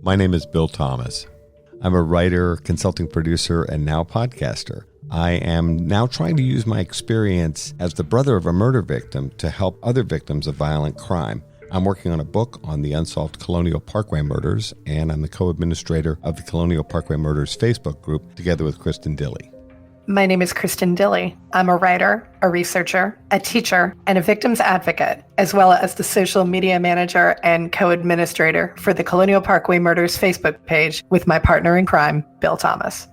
My name is Bill Thomas. I'm a writer, consulting producer, and now podcaster. I am now trying to use my experience as the brother of a murder victim to help other victims of violent crime. I'm working on a book on the unsolved Colonial Parkway Murders, and I'm the co-administrator of the Colonial Parkway Murders Facebook group together with Kristin Dilley. My name is Kristin Dilley. I'm a writer, a researcher, a teacher, and a victims advocate, as well as the social media manager and co-administrator for the Colonial Parkway Murders Facebook page with my partner in crime, Bill Thomas.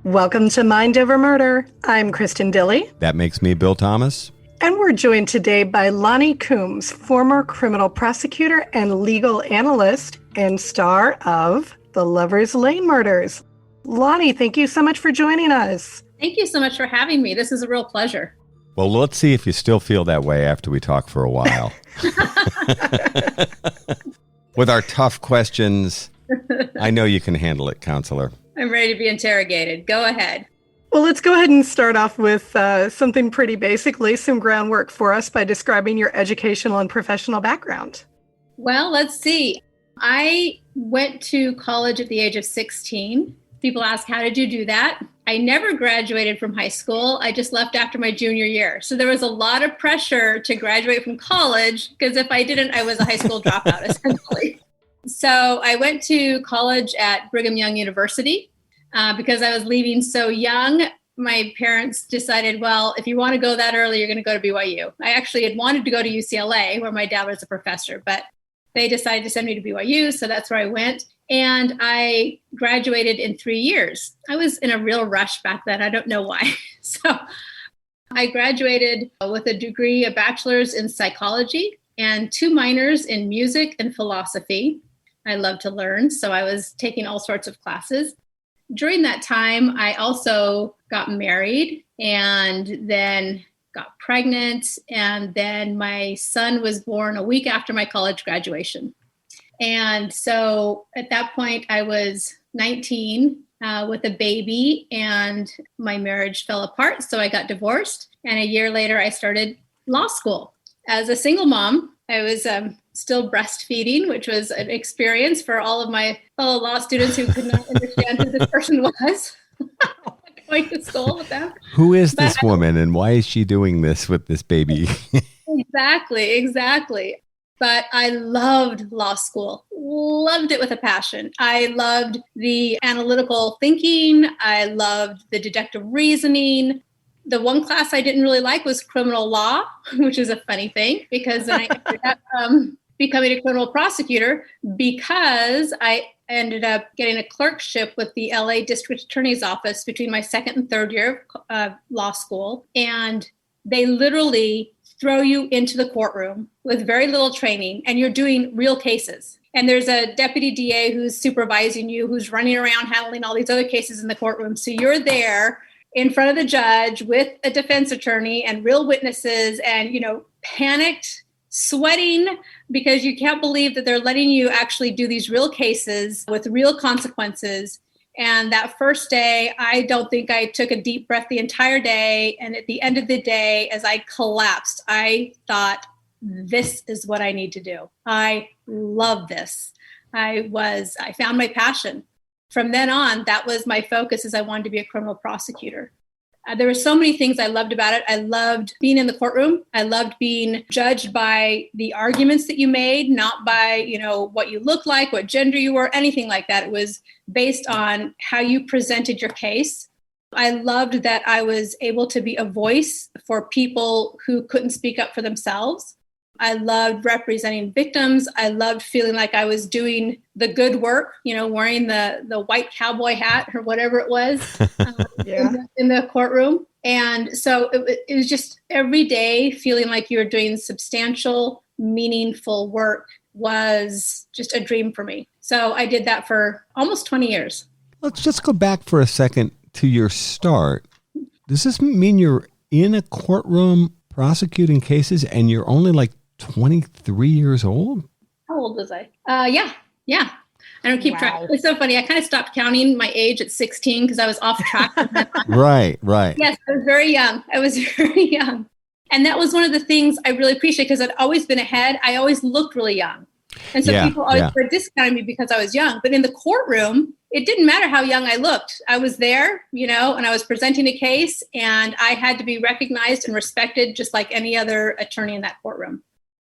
Welcome to Mind Over Murder. I'm Kristin Dilley. That makes me Bill Thomas. And we're joined today by Loni Coombs, former criminal prosecutor and legal analyst and star of the Lover's Lane Murders. Loni, thank you so much for joining us. Thank you so much for having me. This is a real pleasure. Well, let's see if you still feel that way after we talk for a while. With our tough questions, I know you can handle it, counselor. I'm ready to be interrogated. Go ahead. Well, let's go ahead and start off with something pretty basic. Lay some groundwork for us by describing your educational and professional background. Well, let's see. I went to college at the age of 16. People ask, how did you do that? I never graduated from high school. I just left after my junior year. So there was a lot of pressure to graduate from college because if I didn't, I was a high school dropout, essentially. So I went to college at Brigham Young University. Because I was leaving so young, my parents decided, well, if you want to go that early, you're going to go to BYU. I actually had wanted to go to UCLA, where my dad was a professor, but they decided to send me to BYU, so that's where I went. And I graduated in 3 years. I was in a real rush back then. I don't know why. So I graduated with a degree, a bachelor's in psychology, and 2 minors in music and philosophy. I love to learn, so I was taking all sorts of classes. During that time, I also got married and then got pregnant. And then my son was born a week after my college graduation. And so at that point, I was 19 with a baby and my marriage fell apart. So I got divorced. And a year later, I started law school. As a single mom, I was still breastfeeding, which was an experience for all of my fellow law students who could not understand who this person was. Going to school with them. Who is this woman and why is she doing this with this baby? Exactly. But I loved law school, loved it with a passion. I loved the analytical thinking. I loved the deductive reasoning. The one class I didn't really like was criminal law, which is a funny thing because then I ended up becoming a criminal prosecutor because I ended up getting a clerkship with the LA District Attorney's Office between my second and third year of law school. And they literally throw you into the courtroom with very little training and you're doing real cases. And there's a deputy DA who's supervising you, who's running around handling all these other cases in the courtroom. So you're there in front of the judge with a defense attorney and real witnesses and, panicked, sweating because you can't believe that they're letting you actually do these real cases with real consequences. And that first day, I don't think I took a deep breath the entire day. And at the end of the day, as I collapsed, I thought, this is what I need to do. I love this. I found my passion. From then on, that was my focus as I wanted to be a criminal prosecutor. There were so many things I loved about it. I loved being in the courtroom. I loved being judged by the arguments that you made, not by, what you looked like, what gender you were, anything like that. It was based on how you presented your case. I loved that I was able to be a voice for people who couldn't speak up for themselves. I loved representing victims. I loved feeling like I was doing the good work, wearing the white cowboy hat or whatever it was in the courtroom. And so it was just every day feeling like you were doing substantial, meaningful work was just a dream for me. So I did that for almost 20 years. Let's just go back for a second to your start. Does this mean you're in a courtroom prosecuting cases and you're only like 23 years old? How old was I? Yeah. I don't keep track. It's so funny. I kind of stopped counting my age at 16 because I was off track. Right. Yes, I was very young. And that was one of the things I really appreciate because I'd always been ahead. I always looked really young. And so people always were discounting me because I was young. But in the courtroom, it didn't matter how young I looked. I was there, and I was presenting a case, and I had to be recognized and respected just like any other attorney in that courtroom.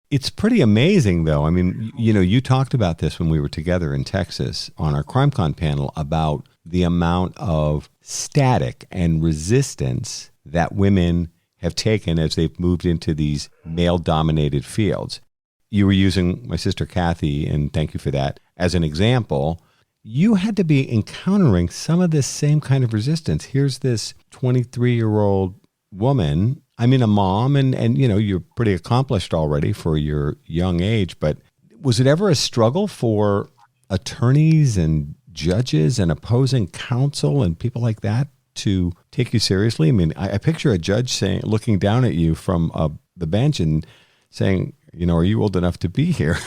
It's pretty amazing, though. I mean, you talked about this when we were together in Texas on our CrimeCon panel about the amount of static and resistance that women have taken as they've moved into these male-dominated fields. You were using my sister Cathy, and thank you for that, as an example. You had to be encountering some of this same kind of resistance. Here's this 23-year-old woman, a mom, and you're pretty accomplished already for your young age, but was it ever a struggle for attorneys and judges and opposing counsel and people like that to take you seriously? I picture a judge looking down at you from the bench and saying, are you old enough to be here?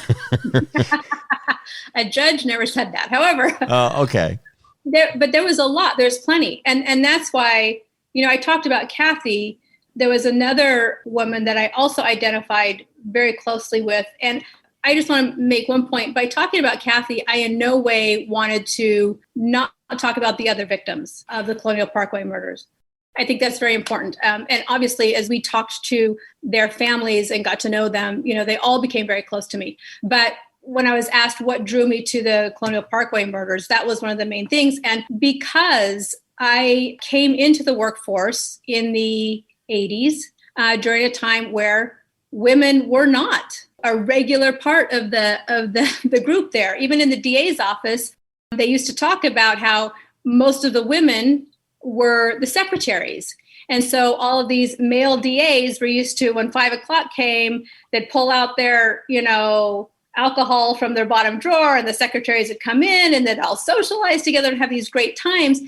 A judge never said that. However, okay. But there was a lot. There's plenty. And that's why, I talked about Cathy. There was another woman that I also identified very closely with. And I just want to make one point. By talking about Cathy, I in no way wanted to not talk about the other victims of the Colonial Parkway murders. I think that's very important. And obviously, as we talked to their families and got to know them, they all became very close to me. But when I was asked what drew me to the Colonial Parkway murders, that was one of the main things. And because I came into the workforce in the 80s during a time where women were not a regular part of the group there. Even in the DA's office, they used to talk about how most of the women were the secretaries. And so all of these male DAs were used to, when 5 o'clock came, they'd pull out their, alcohol from their bottom drawer, and the secretaries would come in and they'd all socialize together and have these great times.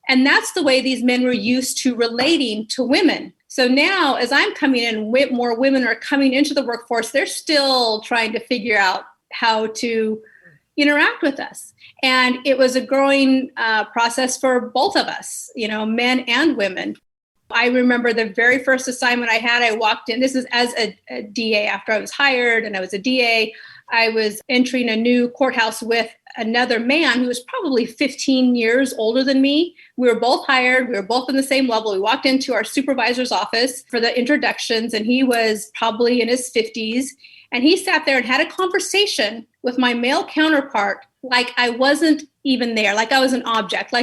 And that's the way these men were used to relating to women. So now, as I'm coming in, more women are coming into the workforce, they're still trying to figure out how to interact with us. And it was a growing process for both of us, men and women. I remember the very first assignment I had, I walked in, this is as a DA after I was hired, and I was a DA. I was entering a new courthouse with another man who was probably 15 years older than me. We were both hired. We were both in the same level. We walked into our supervisor's office for the introductions, and he was probably in his 50s. And he sat there and had a conversation with my male counterpart like I wasn't even there, like I was an object.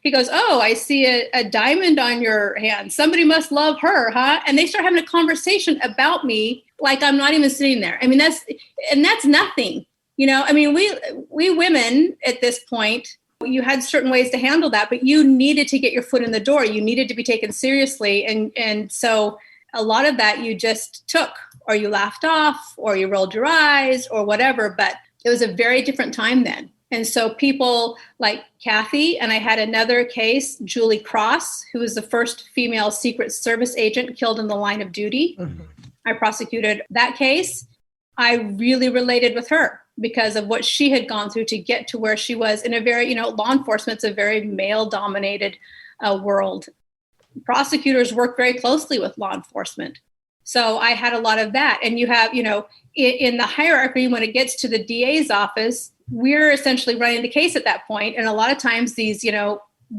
He goes, "Oh, I see a diamond on your hand. Somebody must love her, huh?" And they start having a conversation about me like I'm not even sitting there. That's nothing. We women at this point, you had certain ways to handle that, but you needed to get your foot in the door. You needed to be taken seriously. And so a lot of that you just took, or you laughed off, or you rolled your eyes, or whatever. But it was a very different time then. And so people like Cathy, and I had another case, Julie Cross, who was the first female Secret Service agent killed in the line of duty. Mm-hmm. I prosecuted that case. I really related with her because of what she had gone through to get to where she was in a very, law enforcement's a very male-dominated world. Prosecutors work very closely with law enforcement. So I had a lot of that. And you have, in the hierarchy, when it gets to the DA's office, we're essentially running the case at that point. And a lot of times these,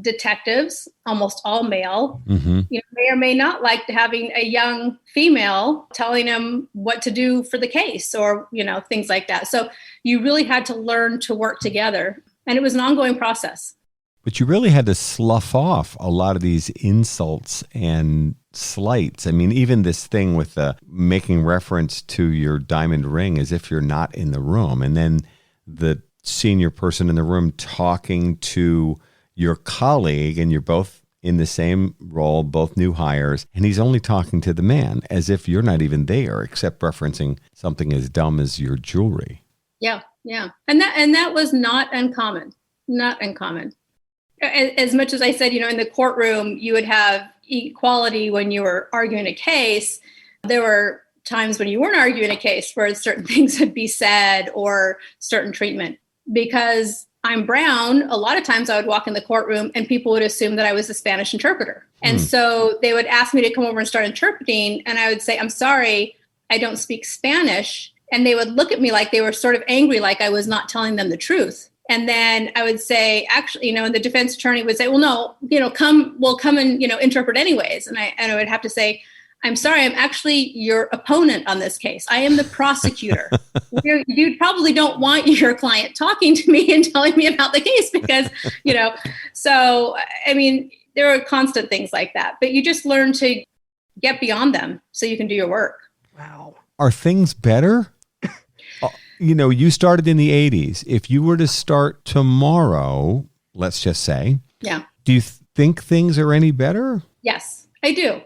detectives, almost all male, mm-hmm. May or may not like having a young female telling them what to do for the case, or, things like that. So you really had to learn to work together. And it was an ongoing process. But you really had to slough off a lot of these insults and slights. Even this thing with making reference to your diamond ring as if you're not in the room. And then the senior person in the room talking to your colleague, and you're both in the same role, both new hires, and he's only talking to the man as if you're not even there, except referencing something as dumb as your jewelry. Yeah. And that was not uncommon. As much as I said, in the courtroom, you would have equality when you were arguing a case. There were times when you weren't arguing a case where certain things would be said or certain treatment, because I'm brown, a lot of times I would walk in the courtroom and people would assume that I was a Spanish interpreter. And so they would ask me to come over and start interpreting. And I would say, I'm sorry, I don't speak Spanish. And they would look at me like they were sort of angry, like I was not telling them the truth. And then I would say, actually, and the defense attorney would say, well, no, come and, interpret anyways. And I would have to say, I'm sorry, I'm actually your opponent on this case. I am the prosecutor. You probably don't want your client talking to me and telling me about the case because, so, I mean, there are constant things like that, but you just learn to get beyond them so you can do your work. Wow. Are things better? You started in the 80s. If you were to start tomorrow, let's just say, do you think things are any better? Yes, I do.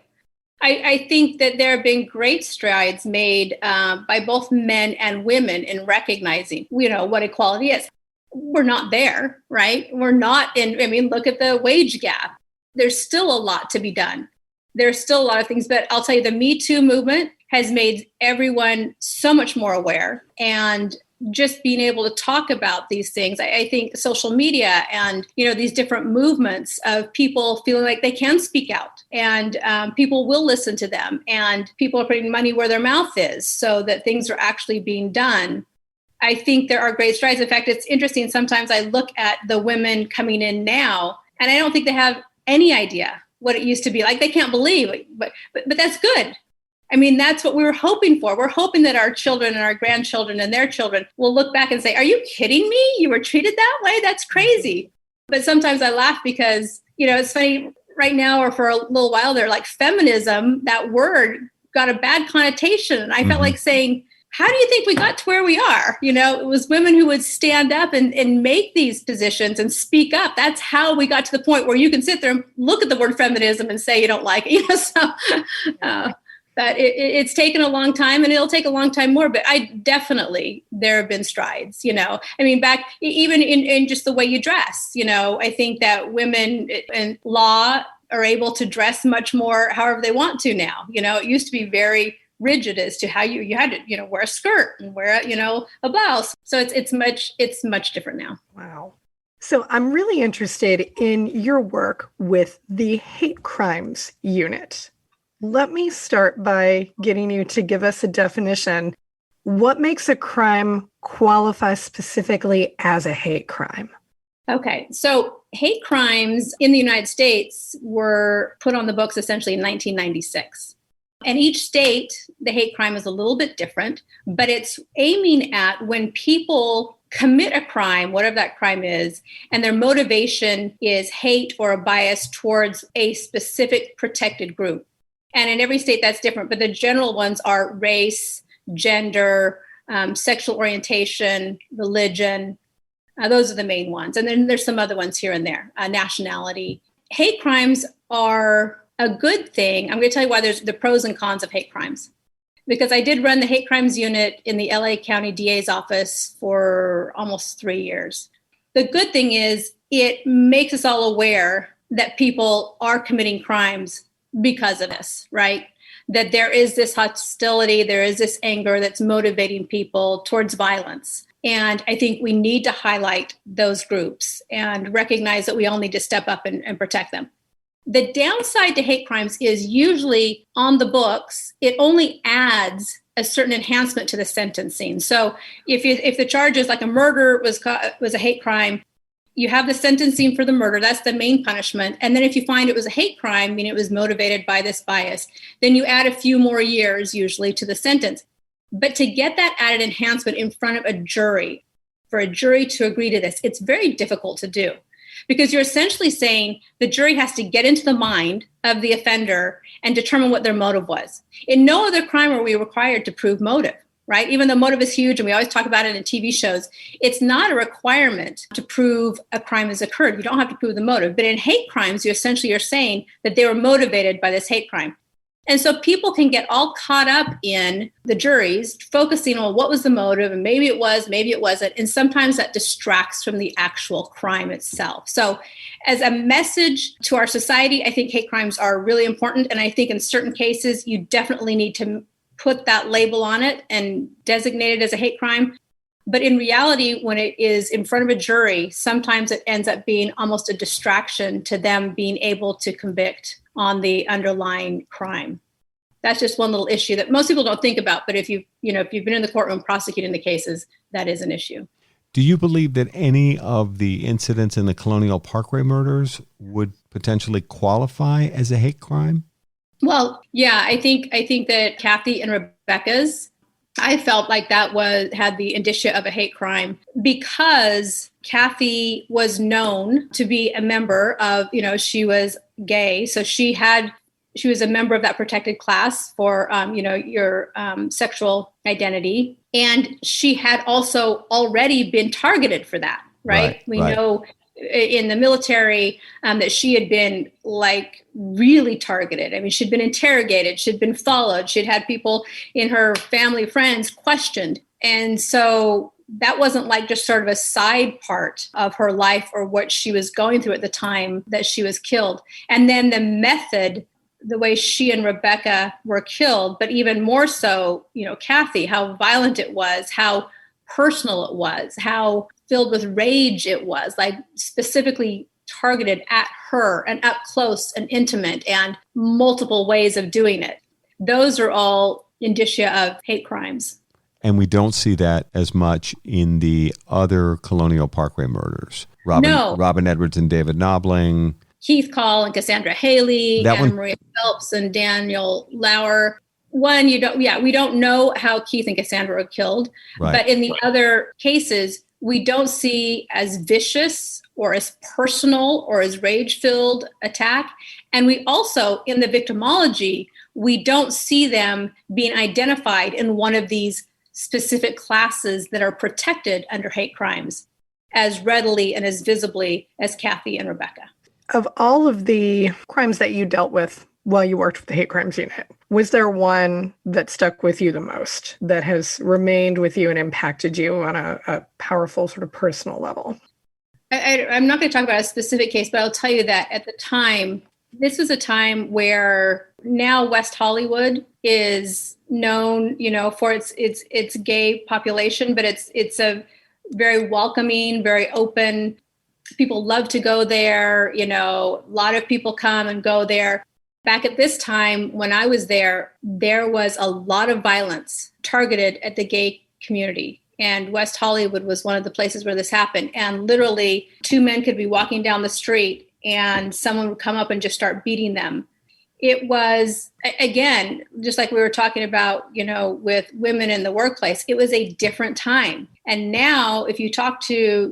I think that there have been great strides made by both men and women in recognizing, what equality is. We're not there, right? We're not look at the wage gap. There's still a lot to be done. There's still a lot of things, but I'll tell you, the Me Too movement has made everyone so much more aware, and just being able to talk about these things. I think social media and, these different movements of people feeling like they can speak out and people will listen to them, and people are putting money where their mouth is so that things are actually being done. I think there are great strides. In fact, it's interesting. Sometimes I look at the women coming in now and I don't think they have any idea what it used to be like. They can't believe it, but that's good. I mean, that's what we were hoping for. We're hoping that our children and our grandchildren and their children will look back and say, are you kidding me? You were treated that way? That's crazy. But sometimes I laugh because, it's funny right now, or for a little while there, like feminism, that word got a bad connotation. And I felt like saying, how do you think we got to where we are? It was women who would stand up and make these positions and speak up. That's how we got to the point where you can sit there and look at the word feminism and say you don't like it. But it's taken a long time, and it'll take a long time more. But there have been strides, back even in just the way you dress, I think that women in law are able to dress much more however they want to now. It used to be very rigid as to how you had to, wear a skirt and wear, a blouse. So it's much different now. Wow. So I'm really interested in your work with the hate crimes unit. Let me start by getting you to give us a definition. What makes a crime qualify specifically as a hate crime? Okay, so hate crimes in the United States were put on the books essentially in 1996. And each state, the hate crime is a little bit different, but it's aiming at when people commit a crime, whatever that crime is, and their motivation is hate or a bias towards a specific protected group. And in every state, that's different. But the general ones are race, gender, sexual orientation, religion. Those are the main ones. And then there's some other ones here and there, nationality. Hate crimes are a good thing. I'm going to tell you why there's the pros and cons of hate crimes. Because I did run the hate crimes unit in the LA County DA's office for almost 3 years. The good thing is it makes us all aware that people are committing crimes because of this, right? That there is this hostility, there is this anger that's motivating people towards violence. And I think we need to highlight those groups and recognize that we all need to step up and protect them. The downside to hate crimes is usually on the books, it only adds a certain enhancement to the sentencing. So if the charge is like a murder was a hate crime, you have the sentencing for the murder. That's the main punishment. And then if you find it was a hate crime, meaning it was motivated by this bias, then you add a few more years usually to the sentence. But to get that added enhancement in front of a jury, for a jury to agree to this, it's very difficult to do because you're essentially saying the jury has to get into the mind of the offender and determine what their motive was. In no other crime are we required to prove motive. Right? Even though motive is huge and we always talk about it in TV shows, it's not a requirement to prove a crime has occurred. You don't have to prove the motive. But in hate crimes, you essentially are saying that they were motivated by this hate crime. And so people can get all caught up in the juries focusing on what was the motive, and maybe it was, maybe it wasn't. And sometimes that distracts from the actual crime itself. So as a message to our society, I think hate crimes are really important. And I think in certain cases, you definitely need to put that label on it and designate it as a hate crime. But in reality, when it is in front of a jury, sometimes it ends up being almost a distraction to them being able to convict on the underlying crime. That's just one little issue that most people don't think about. But if you've been in the courtroom prosecuting the cases, that is an issue. Do you believe that any of the incidents in the Colonial Parkway murders would potentially qualify as a hate crime? Well, yeah, I think that Cathy and Rebecca's, I felt like that had the indicia of a hate crime because Cathy was known to be a member of, she was gay. So she was a member of that protected class for, your sexual identity. And she had also already been targeted for that, right? We know in the military that she had been really targeted. I mean, she'd been interrogated, she'd been followed, she'd had people in her family, friends questioned. And so that wasn't just sort of a side part of her life or what she was going through at the time that she was killed. And then the method, the way she and Rebecca were killed, but even more so, Cathy, how violent it was, how personal it was, how filled with rage it was, specifically targeted at her and up close and intimate and multiple ways of doing it. Those are all indicia of hate crimes. And we don't see that as much in the other Colonial Parkway murders. Robin Edwards and David Knobling. Keith Call and Cassandra Haley, and Maria Phelps and Daniel Lauer. We don't know how Keith and Cassandra were killed. Right. But in the other cases, we don't see as vicious or as personal or as rage-filled attack. And we also, in the victimology, we don't see them being identified in one of these specific classes that are protected under hate crimes as readily and as visibly as Cathy and Rebecca. Of all of the crimes that you dealt with while you worked with the hate crimes unit, was there one that stuck with you the most, that has remained with you and impacted you on a powerful sort of personal level? I'm not going to talk about a specific case, but I'll tell you that at the time, this was a time where now West Hollywood is known, for its gay population, but it's a very welcoming, very open. People love to go there. A lot of people come and go there. Back at this time, when I was there was a lot of violence targeted at the gay community. And West Hollywood was one of the places where this happened. And literally 2 men could be walking down the street and someone would come up and just start beating them. It was, again, just like we were talking about, with women in the workplace, it was a different time. And now if you talk to,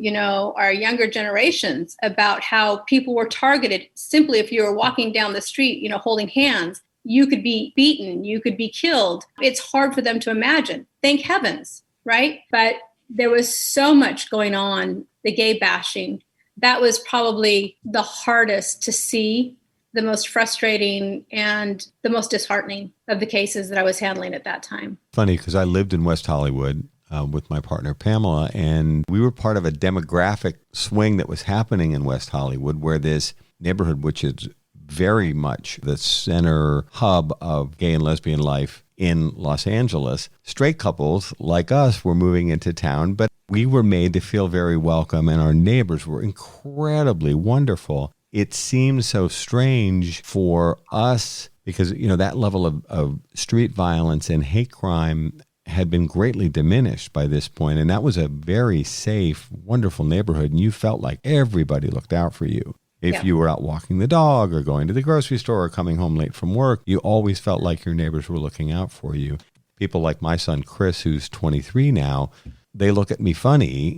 our younger generations about how people were targeted, simply if you were walking down the street, holding hands, you could be beaten, you could be killed. It's hard for them to imagine. Thank heavens, right? But there was so much going on, the gay bashing. That was probably the hardest to see, the most frustrating and the most disheartening of the cases that I was handling at that time. Funny, because I lived in West Hollywood with my partner Pamela, and we were part of a demographic swing that was happening in West Hollywood, where this neighborhood, which is very much the center hub of gay and lesbian life in Los Angeles, straight couples like us were moving into town, but we were made to feel very welcome, and our neighbors were incredibly wonderful. It seemed so strange for us because, that level of street violence and hate crime had been greatly diminished by this point. And that was a very safe, wonderful neighborhood. And you felt like everybody looked out for you. If you were out walking the dog or going to the grocery store or coming home late from work, you always felt like your neighbors were looking out for you. People like my son, Chris, who's 23 now, they look at me funny,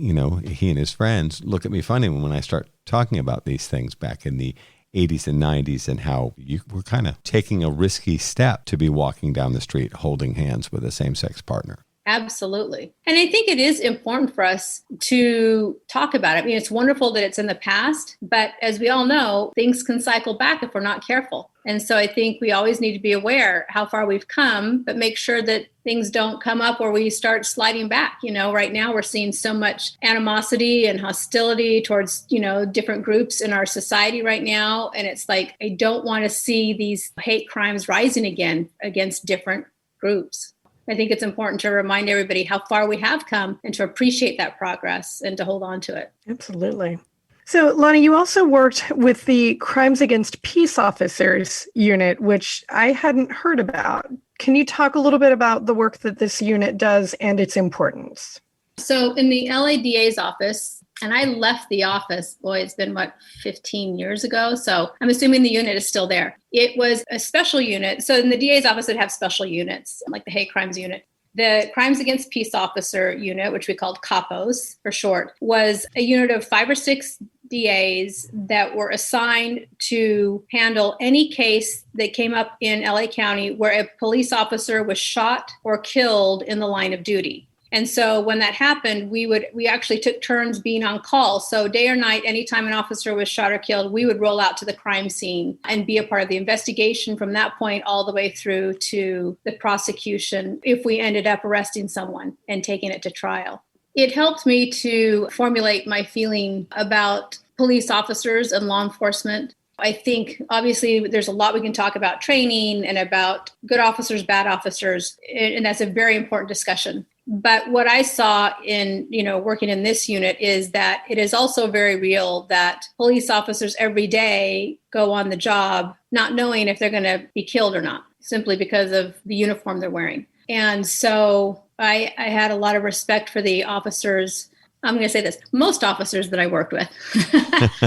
he and his friends look at me funny when I start talking about these things back in the 80s and 90s and how you were kind of taking a risky step to be walking down the street holding hands with a same-sex partner. Absolutely. And I think it is important for us to talk about it. I mean, it's wonderful that it's in the past, but as we all know, things can cycle back if we're not careful. And so I think we always need to be aware how far we've come, but make sure that things don't come up where we start sliding back. Right now we're seeing so much animosity and hostility towards, different groups in our society right now. And it's like, I don't want to see these hate crimes rising again against different groups. I think it's important to remind everybody how far we have come and to appreciate that progress and to hold on to it. Absolutely. So, Loni, you also worked with the Crimes Against Peace Officers unit, which I hadn't heard about. Can you talk a little bit about the work that this unit does and its importance? So in the LADA's office, and I left the office, it's been 15 years ago. So I'm assuming the unit is still there. It was a special unit. So in the DA's office, it'd have special units, like the hate crimes unit. The Crimes Against Peace Officer unit, which we called CAPOs for short, was a unit of 5 or 6 DAs that were assigned to handle any case that came up in LA County where a police officer was shot or killed in the line of duty. And so when that happened, we actually took turns being on call. So day or night, anytime an officer was shot or killed, we would roll out to the crime scene and be a part of the investigation from that point all the way through to the prosecution if we ended up arresting someone and taking it to trial. It helped me to formulate my feeling about police officers and law enforcement. I think obviously there's a lot we can talk about training and about good officers, bad officers, and that's a very important discussion. But what I saw in, working in this unit is that it is also very real that police officers every day go on the job not knowing if they're going to be killed or not, simply because of the uniform they're wearing. And so I had a lot of respect for the officers. I'm going to say this, most officers that I worked with,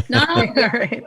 not all, right.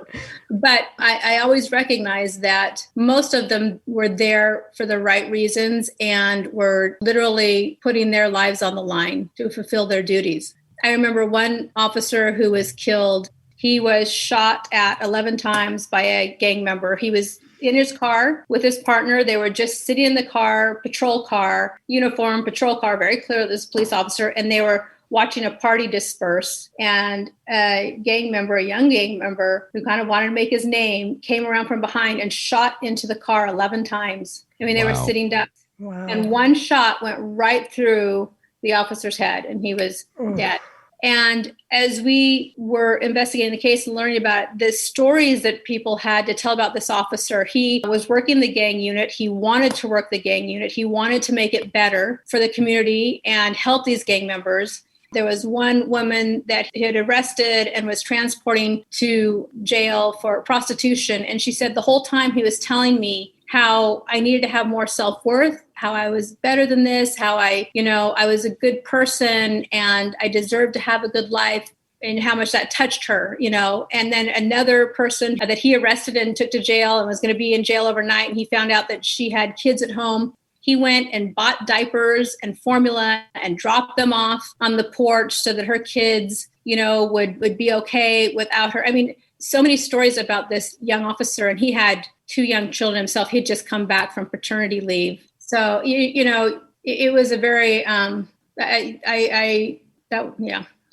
But I always recognized that most of them were there for the right reasons and were literally putting their lives on the line to fulfill their duties. I remember one officer who was killed. He was shot at 11 times by a gang member. He was in his car with his partner. They were just sitting in the car, patrol car, uniform, patrol car, very clear this police officer, and they were watching a party disperse, and a young gang member who kind of wanted to make his name came around from behind and shot into the car 11 times. I mean, they were sitting down, and one shot went right through the officer's head, and he was dead. And as we were investigating the case and learning about the stories that people had to tell about this officer, he was working the gang unit. He wanted to work the gang unit. He wanted to make it better for the community and help these gang members. There was one woman that he had arrested and was transporting to jail for prostitution. And she said the whole time he was telling me how I needed to have more self-worth, how I was better than this, how I was a good person and I deserved to have a good life, and how much that touched her, And then another person that he arrested and took to jail and was going to be in jail overnight, and he found out that she had kids at home. He went and bought diapers and formula and dropped them off on the porch so that her kids, would be okay without her. I mean, so many stories about this young officer, and he had 2 young children himself. He'd just come back from paternity leave. So, it was a very, I'll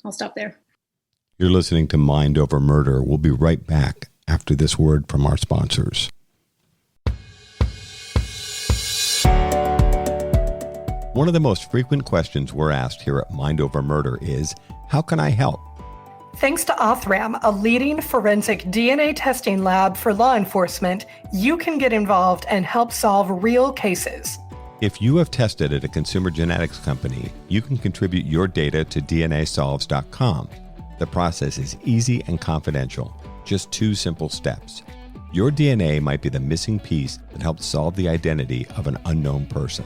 stop there. You're listening to Mind Over Murder. We'll be right back after this word from our sponsors. One of the most frequent questions we're asked here at Mind Over Murder is, how can I help? Thanks to Othram, a leading forensic DNA testing lab for law enforcement, you can get involved and help solve real cases. If you have tested at a consumer genetics company, you can contribute your data to DNAsolves.com. The process is easy and confidential, just 2 simple steps. Your DNA might be the missing piece that helps solve the identity of an unknown person.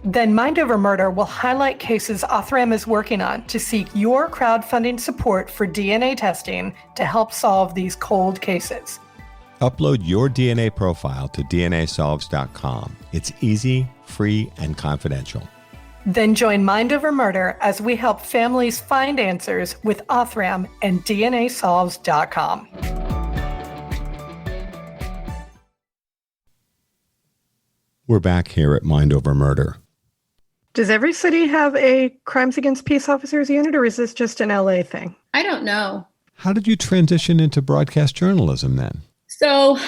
Then Mind Over Murder will highlight cases Othram is working on to seek your crowdfunding support for DNA testing to help solve these cold cases. Upload your DNA profile to DNAsolves.com. It's easy, free, and confidential. Then join Mind Over Murder as we help families find answers with Othram and DNAsolves.com. We're back here at Mind Over Murder. Does every city have a Crimes Against Peace Officers unit, or is this just an LA thing? I don't know. How did you transition into broadcast journalism then? So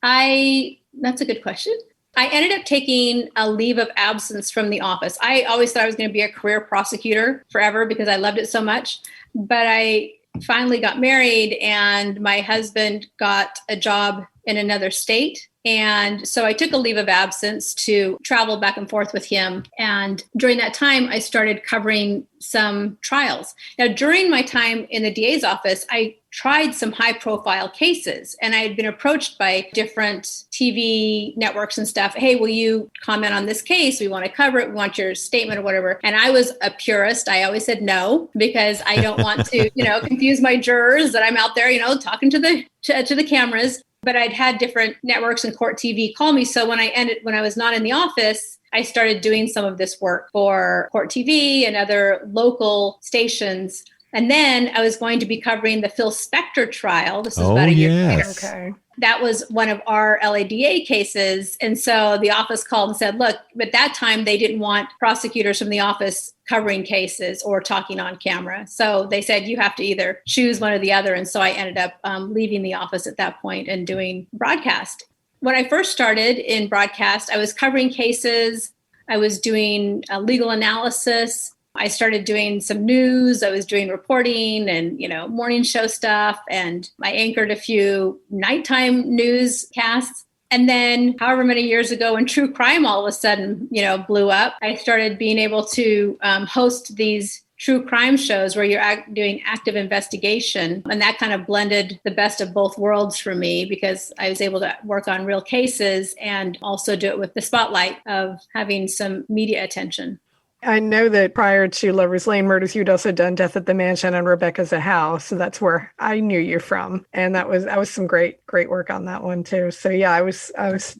that's a good question. I ended up taking a leave of absence from the office. I always thought I was going to be a career prosecutor forever because I loved it so much. But I finally got married and my husband got a job in another state. And so I took a leave of absence to travel back and forth with him. And during that time, I started covering some trials. Now, during my time in the DA's office, I tried some high profile cases, and I had been approached by different TV networks and stuff. Hey, will you comment on this case? We want to cover it. We want your statement or whatever. And I was a purist. I always said no, because I don't want to, confuse my jurors that I'm out there, talking to the cameras. But I'd had different networks and court TV call me. So when I was not in the office, I started doing some of this work for court TV and other local stations. And then I was going to be covering the Phil Spector trial. This is about a year later. Okay. That was one of our LADA cases. And so the office called and said, look, at that time, they didn't want prosecutors from the office covering cases or talking on camera. So they said, you have to either choose one or the other. And so I ended up leaving the office at that point and doing broadcast. When I first started in broadcast, I was covering cases. I was doing legal analysis. I started doing some news. I was doing reporting and, morning show stuff. And I anchored a few nighttime newscasts. And then however many years ago, when true crime all of a sudden, blew up, I started being able to host these true crime shows where you're doing active investigation. And that kind of blended the best of both worlds for me, because I was able to work on real cases and also do it with the spotlight of having some media attention. I know that prior to Lover's Lane Murders, you'd also done Death at the Mansion and Rebecca's a House. So that's where I knew you from. And that was some great work on that one too. So yeah, I was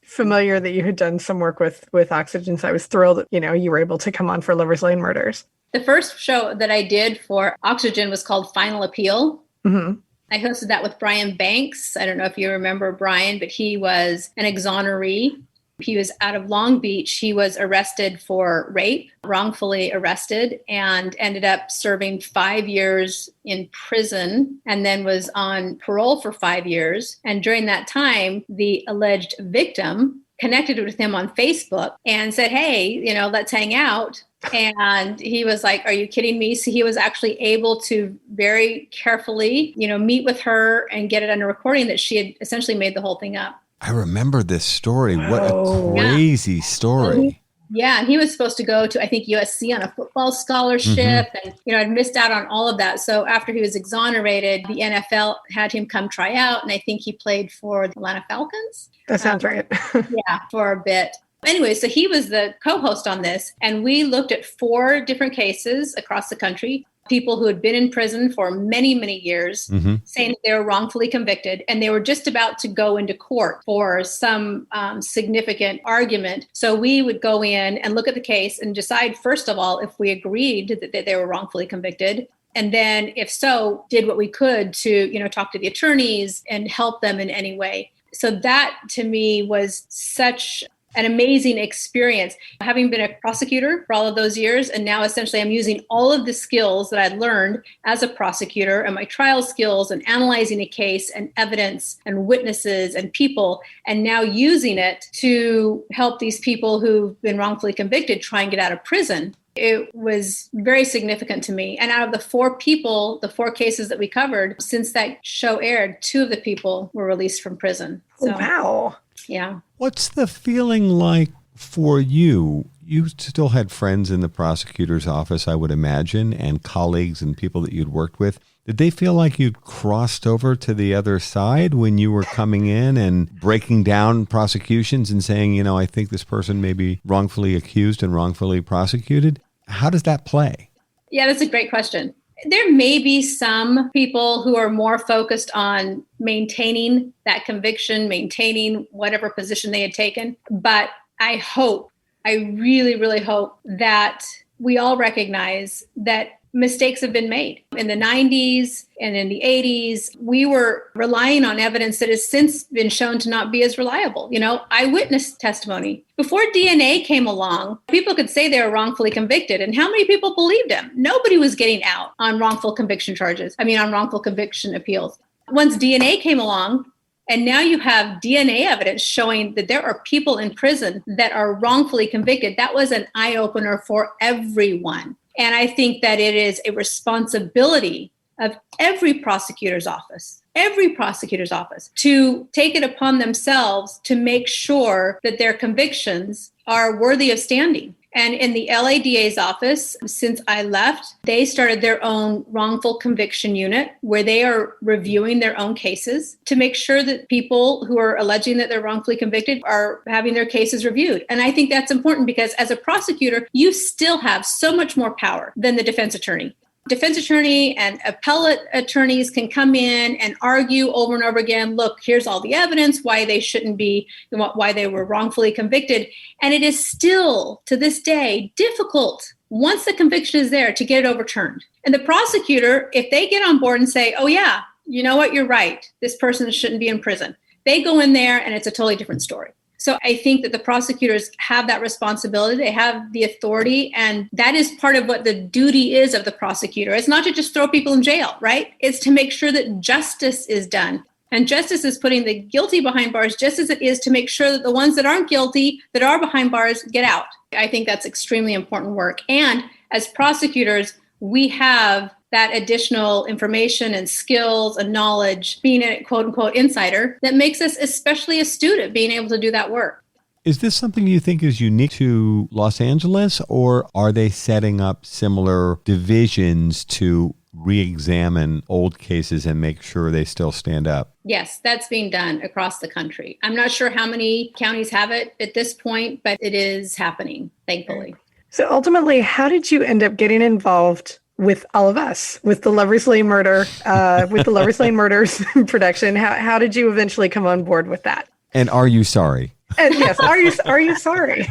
familiar that you had done some work with Oxygen. So I was thrilled that, you were able to come on for Lover's Lane Murders. The first show that I did for Oxygen was called Final Appeal. Mm-hmm. I hosted that with Brian Banks. I don't know if you remember Brian, but he was an exoneree. He was out of Long Beach. He was arrested for rape, wrongfully arrested, and ended up serving 5 years in prison and then was on parole for 5 years. And during that time, the alleged victim connected with him on Facebook and said, hey, let's hang out. And he was like, are you kidding me? So he was actually able to very carefully, meet with her and get it under recording that she had essentially made the whole thing up. I remember this story. What a crazy story. Yeah. And he was supposed to go to, I think, USC on a football scholarship. And, I'd missed out on all of that. So after he was exonerated, the NFL had him come try out. And I think he played for the Atlanta Falcons. That sounds right. Yeah, for a bit. Anyway, so he was the co-host on this. And we looked at 4 different cases across the country. People who had been in prison for many, many years, saying that they were wrongfully convicted, and they were just about to go into court for some significant argument. So we would go in and look at the case and decide, first of all, if we agreed that they were wrongfully convicted. And then if so, did what we could to, talk to the attorneys and help them in any way. So that to me was such an amazing experience, having been a prosecutor for all of those years. And now essentially I'm using all of the skills that I'd learned as a prosecutor and my trial skills and analyzing a case and evidence and witnesses and people, and now using it to help these people who've been wrongfully convicted try and get out of prison. It was very significant to me. And out of the 4 cases that we covered, since that show aired, 2 of the people were released from prison. So, wow. Yeah. What's the feeling like for you? You still had friends in the prosecutor's office, I would imagine, and colleagues and people that you'd worked with. Did they feel like you'd crossed over to the other side when you were coming in and breaking down prosecutions and saying, I think this person may be wrongfully accused and wrongfully prosecuted? How does that play? Yeah, that's a great question. There may be some people who are more focused on maintaining that conviction, maintaining whatever position they had taken. But I really, really hope that we all recognize that mistakes have been made. In the 90s and in the 80s, we were relying on evidence that has since been shown to not be as reliable. Eyewitness testimony. Before DNA came along, people could say they were wrongfully convicted. And how many people believed them? Nobody was getting out on wrongful conviction on wrongful conviction appeals. Once DNA came along, and now you have DNA evidence showing that there are people in prison that are wrongfully convicted. That was an eye-opener for everyone. And I think that it is a responsibility of every prosecutor's office every prosecutor's office to take it upon themselves to make sure that their convictions are worthy of standing. And in the LADA's office, since I left, they started their own wrongful conviction unit where they are reviewing their own cases to make sure that people who are alleging that they're wrongfully convicted are having their cases reviewed. And I think that's important because as a prosecutor, you still have so much more power than the defense attorney. Defense attorney and appellate attorneys can come in and argue over and over again, look, here's all the evidence why they shouldn't be, why they were wrongfully convicted. And it is still, to this day, difficult once the conviction is there to get it overturned. And the prosecutor, if they get on board and say, oh yeah, you know what, you're right, this person shouldn't be in prison, they go in there and it's a totally different story. So I think that the prosecutors have that responsibility. They have the authority, and that is part of what the duty is of the prosecutor. It's not to just throw people in jail, right? It's to make sure that justice is done. And justice is putting the guilty behind bars just as it is to make sure that the ones that aren't guilty, that are behind bars, get out. I think that's extremely important work. And as prosecutors, we have that additional information and skills and knowledge, being a quote unquote insider, that makes us especially astute at being able to do that work. Is this something you think is unique to Los Angeles, or are they setting up similar divisions to re-examine old cases and make sure they still stand up? Yes, that's being done across the country. I'm not sure how many counties have it at this point, but it is happening, thankfully. So ultimately, how did you end up getting involved with all of us, with the Lovers Lane murder, with the Lovers Lane Murders production? How did you eventually come on board with that? And are you sorry? And yes, are you sorry?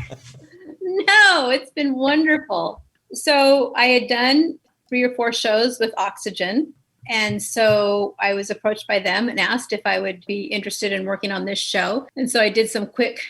No, it's been wonderful. So I had done 3 or 4 shows with Oxygen. And so I was approached by them and asked if I would be interested in working on this show. And so I did some quick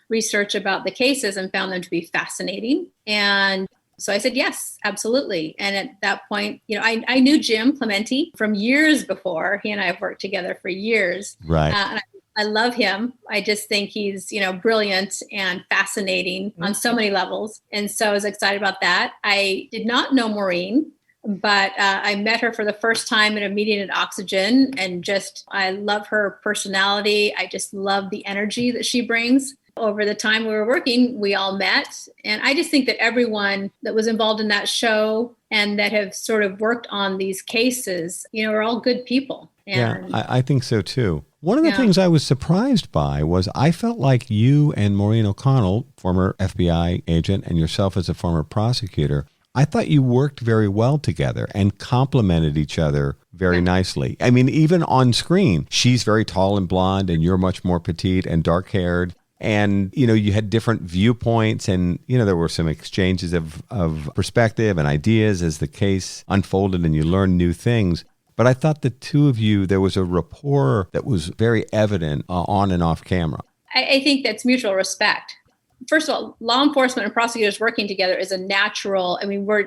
research about the cases and found them to be fascinating. And so I said, yes, absolutely. And at that point, I knew Jim Clemente from years before. He and I have worked together for years. Right. And I love him. I just think he's, brilliant and fascinating on so many levels. And so I was excited about that. I did not know Maureen, but I met her for the first time at a meeting at Oxygen. And I love her personality. I just love the energy that she brings. Over the time we were working, we all met. And I just think that everyone that was involved in that show and that have sort of worked on these cases, are all good people. And yeah, I think so too. One of the things I was surprised by was I felt like you and Maureen O'Connell, former FBI agent, and yourself as a former prosecutor, I thought you worked very well together and complemented each other very nicely. I mean, even on screen, she's very tall and blonde and you're much more petite and dark-haired. And, you had different viewpoints and, there were some exchanges of perspective and ideas as the case unfolded and you learned new things. But I thought the two of you, there was a rapport that was very evident on and off camera. I think that's mutual respect. First of all, law enforcement and prosecutors working together is a natural,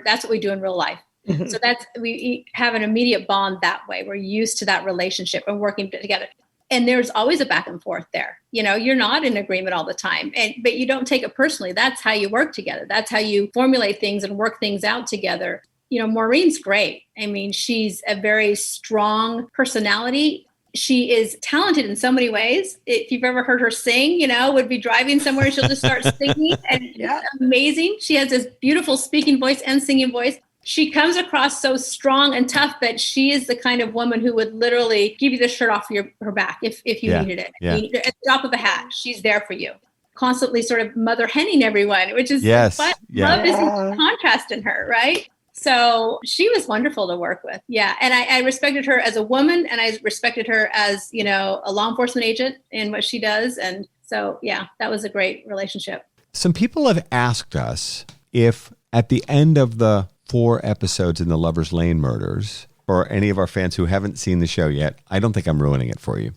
that's what we do in real life. Mm-hmm. So we have an immediate bond that way. We're used to that relationship and working together. And there's always a back and forth there. You're not in agreement all the time, but you don't take it personally. That's how you work together. That's how you formulate things and work things out together. Maureen's great. She's a very strong personality. She is talented in so many ways. If you've ever heard her sing, would be driving somewhere, she'll just start singing. And it's amazing. She has this beautiful speaking voice and singing voice. She comes across so strong and tough, but she is the kind of woman who would literally give you the shirt off her back if you needed it. Yeah. At the drop of a hat, she's there for you. Constantly sort of mother henning everyone, which is fun. Yeah. Love is a contrast in her, right? So she was wonderful to work with. Yeah. And I respected her as a woman and I respected her as, a law enforcement agent in what she does. And so, that was a great relationship. Some people have asked us if at the end of the 4 episodes in the Lovers Lane Murders, for any of our fans who haven't seen the show yet, I don't think I'm ruining it for you.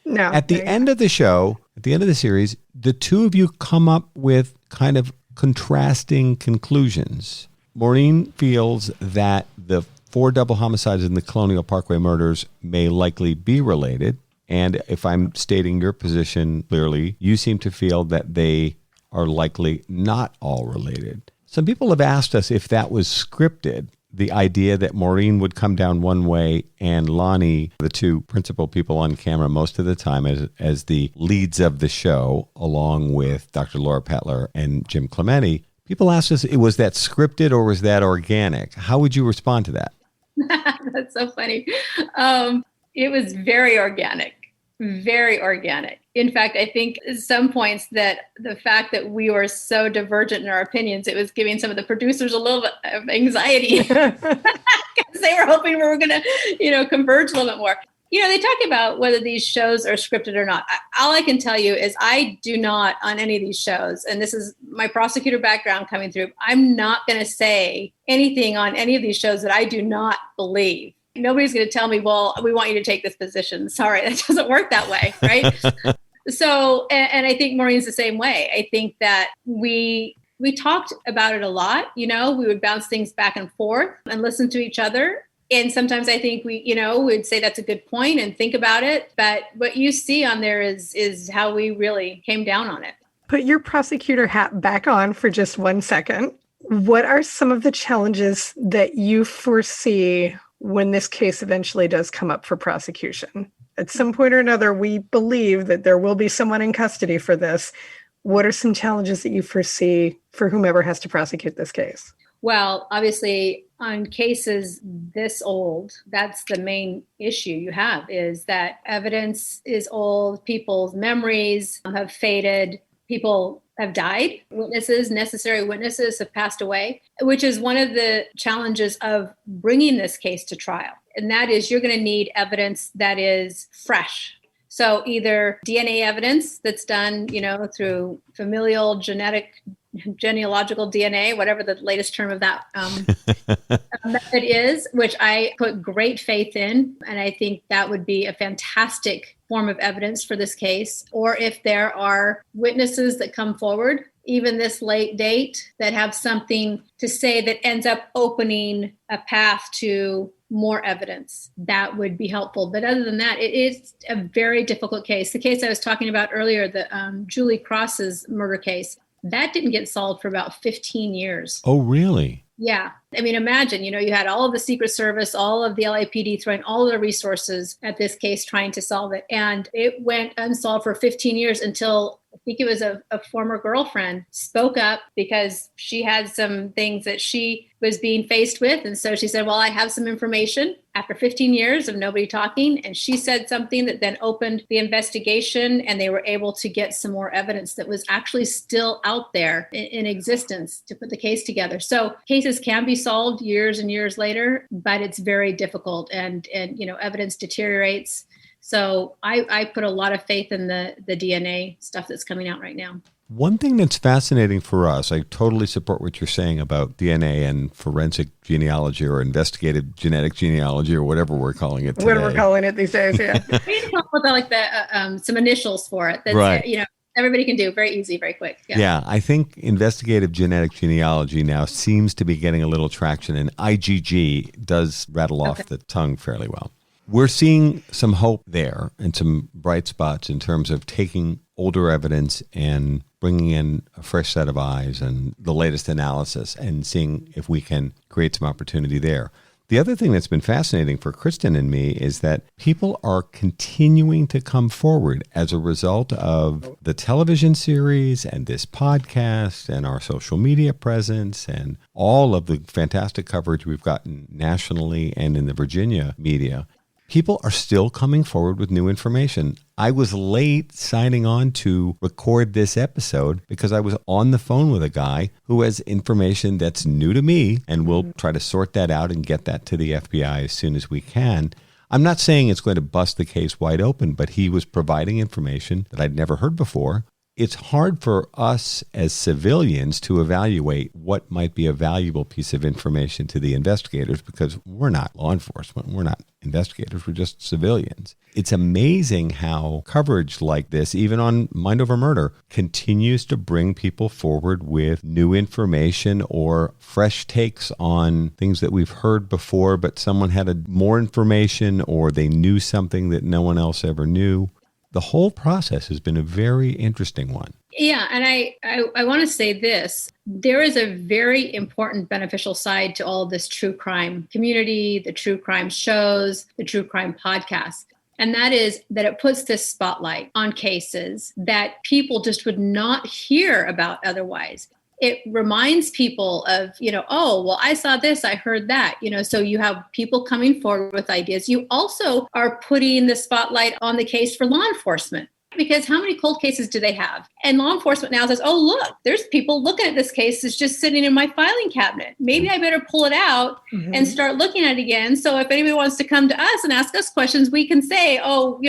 No. At the end of the show, at the end of the series, the two of you come up with kind of contrasting conclusions. Maureen feels that the 4 double homicides in the Colonial Parkway Murders may likely be related. And if I'm stating your position clearly, you seem to feel that they are likely not all related. Some people have asked us if that was scripted. the idea that Maureen would come down one way and Loni, the two principal people on camera most of the time as the leads of the show, along with Dr. Laura Petler and Jim Clementi, people asked us, was that scripted or was that organic? How would you respond to that? That's so funny. It was very organic. Very organic. In fact, I think at some points that the fact that we were so divergent in our opinions, it was giving some of the producers a little bit of anxiety because they were hoping we were going to, converge a little bit more. They talk about whether these shows are scripted or not. All I can tell you is I do not on any of these shows, and this is my prosecutor background coming through, I'm not going to say anything on any of these shows that I do not believe. Nobody's going to tell me, well, we want you to take this position. Sorry, that doesn't work that way, right? So, and I think Maureen's the same way. I think that we talked about it a lot. We would bounce things back and forth and listen to each other. And sometimes I think we would say that's a good point and think about it. But what you see on there is how we really came down on it. Put your prosecutor hat back on for just 1 second. What are some of the challenges that you foresee when this case eventually does come up for prosecution? At some point or another, we believe that there will be someone in custody for this. What are some challenges that you foresee for whomever has to prosecute this case? Well, obviously, on cases this old, that's the main issue you have, is that evidence is old, people's memories have faded, people have died, necessary witnesses have passed away, which is one of the challenges of bringing this case to trial. And that is you're going to need evidence that is fresh. So either DNA evidence that's done, through familial genealogical DNA, whatever the latest term of that method is, which I put great faith in. And I think that would be a fantastic form of evidence for this case. Or if there are witnesses that come forward, even this late date, that have something to say that ends up opening a path to more evidence, that would be helpful. But other than that, it is a very difficult case. The case I was talking about earlier, the Julie Cross's murder case, that didn't get solved for about 15 years. Oh, really? Yeah. I mean, imagine, you had all of the Secret Service, all of the LAPD throwing all of their resources at this case trying to solve it. And it went unsolved for 15 years until I think it was a former girlfriend spoke up because she had some things that she was being faced with. And so she said, well, I have some information after 15 years of nobody talking. And she said something that then opened the investigation, and they were able to get some more evidence that was actually still out there in existence to put the case together. So cases can be solved years and years later, but it's very difficult, and evidence deteriorates. So I put a lot of faith in the DNA stuff that's coming out right now. One thing that's fascinating for us, I totally support what you're saying about DNA and forensic genealogy or investigative genetic genealogy or whatever we're calling it today. Whatever we're calling it these days, yeah. We come up with some initials for it. That's, right. Everybody can do. Very easy, very quick. Yeah, I think investigative genetic genealogy now seems to be getting a little traction, and IgG does rattle off the tongue fairly well. We're seeing some hope there and some bright spots in terms of taking older evidence and bringing in a fresh set of eyes and the latest analysis and seeing if we can create some opportunity there. The other thing that's been fascinating for Kristin and me is that people are continuing to come forward as a result of the television series and this podcast and our social media presence and all of the fantastic coverage we've gotten nationally and in the Virginia media. People are still coming forward with new information. I was late signing on to record this episode because I was on the phone with a guy who has information that's new to me, and we'll try to sort that out and get that to the FBI as soon as we can. I'm not saying it's going to bust the case wide open, but he was providing information that I'd never heard before. It's hard for us as civilians to evaluate what might be a valuable piece of information to the investigators because we're not law enforcement. We're not investigators. We're just civilians. It's amazing how coverage like this, even on Mind Over Murder, continues to bring people forward with new information or fresh takes on things that we've heard before, but someone had more information or they knew something that no one else ever knew. The whole process has been a very interesting one. Yeah. And I want to say this. There is a very important beneficial side to all of this true crime community, the true crime shows, the true crime podcast. And that is that it puts this spotlight on cases that people just would not hear about otherwise. It reminds people of, oh, well, I saw this, I heard that, so you have people coming forward with ideas. You also are putting the spotlight on the case for law enforcement. Because how many cold cases do they have? And law enforcement now says, oh, look, there's people looking at this case. It's just sitting in my filing cabinet. Maybe I better pull it out and start looking at it again. So if anybody wants to come to us and ask us questions, we can say, oh,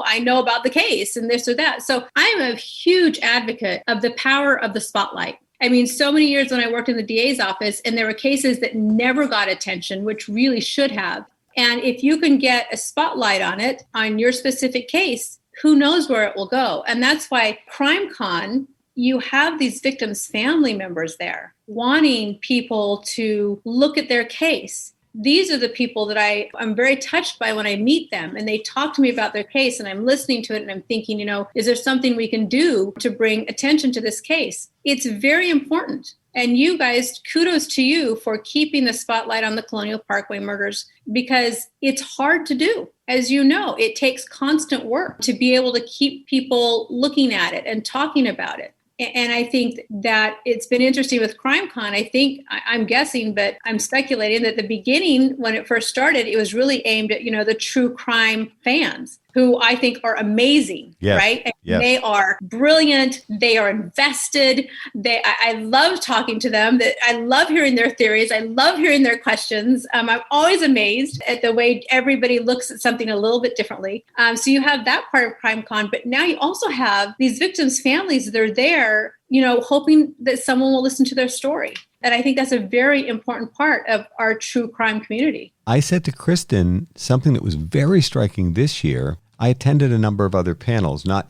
I know about the case and this or that. So I'm a huge advocate of the power of the spotlight. I mean, so many years when I worked in the DA's office, and there were cases that never got attention, which really should have. And if you can get a spotlight on it, on your specific case, who knows where it will go? And that's why CrimeCon, you have these victims' family members there wanting people to look at their case. These are the people that I'm very touched by when I meet them and they talk to me about their case and I'm listening to it and I'm thinking, is there something we can do to bring attention to this case? It's very important. And you guys, kudos to you for keeping the spotlight on the Colonial Parkway murders because it's hard to do. As you know, it takes constant work to be able to keep people looking at it and talking about it. And I think that it's been interesting with CrimeCon. I'm guessing, but I'm speculating that the beginning, when it first started, it was really aimed at, the true crime fans who I think are amazing, yes. Right? And yes. They are brilliant. They are invested. I love talking to them. I love hearing their theories. I love hearing their questions. I'm always amazed at the way everybody looks at something a little bit differently. So you have that part of CrimeCon, but now you also have these victims' families that are there, hoping that someone will listen to their story. And I think that's a very important part of our true crime community. I said to Kristin something that was very striking this year. I attended a number of other panels, not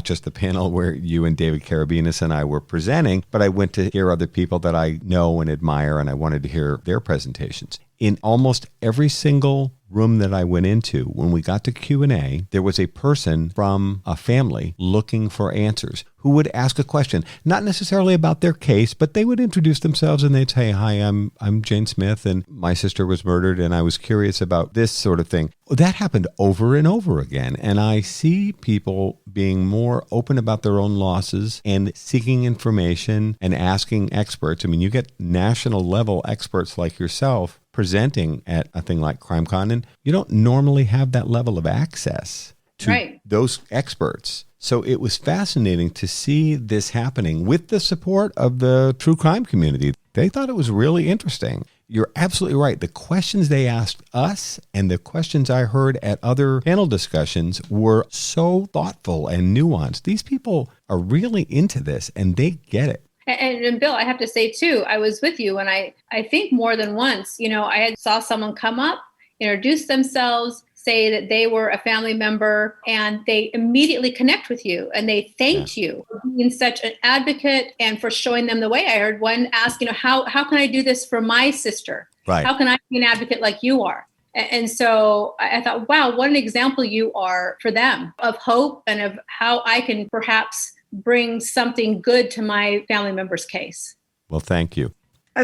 just the panel where you and David Carabinas and I were presenting, but I went to hear other people that I know and admire, and I wanted to hear their presentations. In almost every single room that I went into, when we got to Q&A, there was a person from a family looking for answers who would ask a question, not necessarily about their case, but they would introduce themselves and they'd say, hi, I'm Jane Smith and my sister was murdered and I was curious about this sort of thing. That happened over and over again. And I see people being more open about their own losses and seeking information and asking experts. I mean, you get national level experts like yourself presenting at a thing like CrimeCon, and you don't normally have that level of access to those experts. So it was fascinating to see this happening with the support of the true crime community. They thought it was really interesting. You're absolutely right. The questions they asked us and the questions I heard at other panel discussions were so thoughtful and nuanced. These people are really into this and they get it. And Bill, I have to say, too, I was with you when I think more than once, I had saw someone come up, introduce themselves, say that they were a family member, and they immediately connect with you. And they thanked you for being such an advocate and for showing them the way. I heard one ask, how can I do this for my sister? Right. How can I be an advocate like you are? And so I thought, wow, what an example you are for them of hope and of how I can perhaps bring something good to my family member's case. Well, thank you.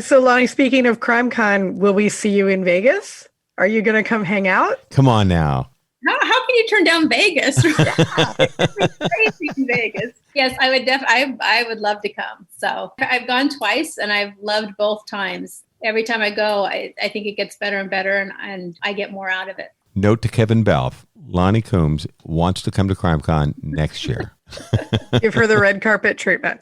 So Loni, speaking of CrimeCon, will we see you in Vegas? Are you going to come hang out? Come on now. How can you turn down Vegas? It's crazy in Vegas. Yes, I would I would love to come. So I've gone twice and I've loved both times. Every time I go, I think it gets better and better and I get more out of it. Note to Kevin Balfe, Loni Coombs wants to come to CrimeCon next year. Give her the red carpet treatment.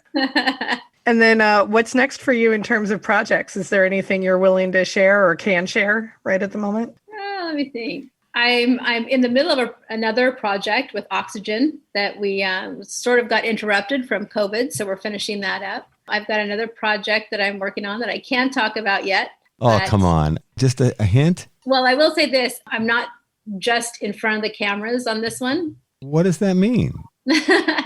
And then what's next for you in terms of projects? Is there anything you're willing to share or can share right at the moment? Let me think. I'm in the middle of another project with Oxygen that we sort of got interrupted from COVID, so we're finishing that up. I've got another project that I'm working on that I can't talk about yet. Oh, come on. Just a hint? Well, I will say this. I'm not just in front of the cameras on this one. What does that mean?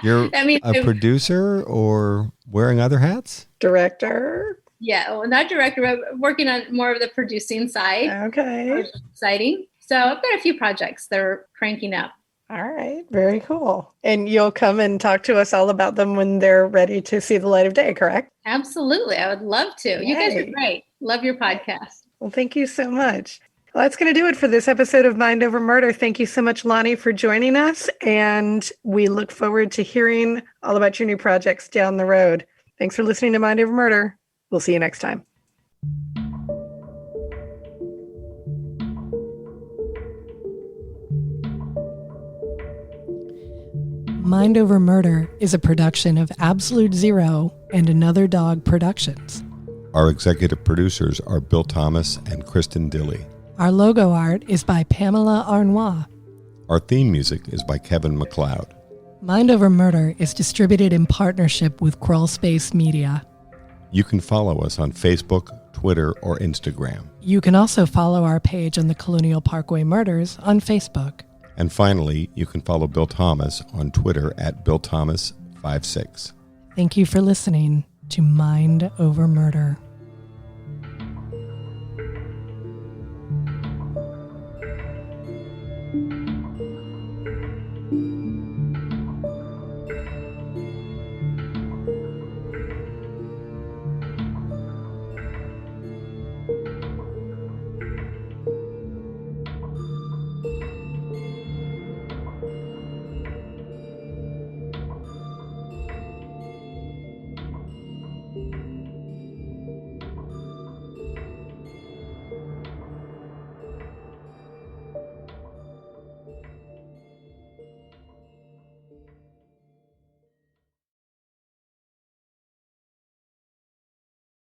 You're a producer or wearing other hats? Director? Yeah, well, not director, but working on more of the producing side. Okay. Exciting. So I've got a few projects that are cranking up. All right. Very cool. And you'll come and talk to us all about them when they're ready to see the light of day, correct? Absolutely. I would love to. Yay. You guys are great. Love your podcast. Well, thank you so much. Well, that's going to do it for this episode of Mind Over Murder. Thank you so much, Loni, for joining us. And we look forward to hearing all about your new projects down the road. Thanks for listening to Mind Over Murder. We'll see you next time. Mind Over Murder is a production of Absolute Zero and Another Dog Productions. Our executive producers are Bill Thomas and Kristin Dilley. Our logo art is by Pamela Arnois. Our theme music is by Kevin MacLeod. Mind Over Murder is distributed in partnership with Crawl Space Media. You can follow us on Facebook, Twitter, or Instagram. You can also follow our page on the Colonial Parkway Murders on Facebook. And finally, you can follow Bill Thomas on Twitter at BillThomas56. Thank you for listening to Mind Over Murder.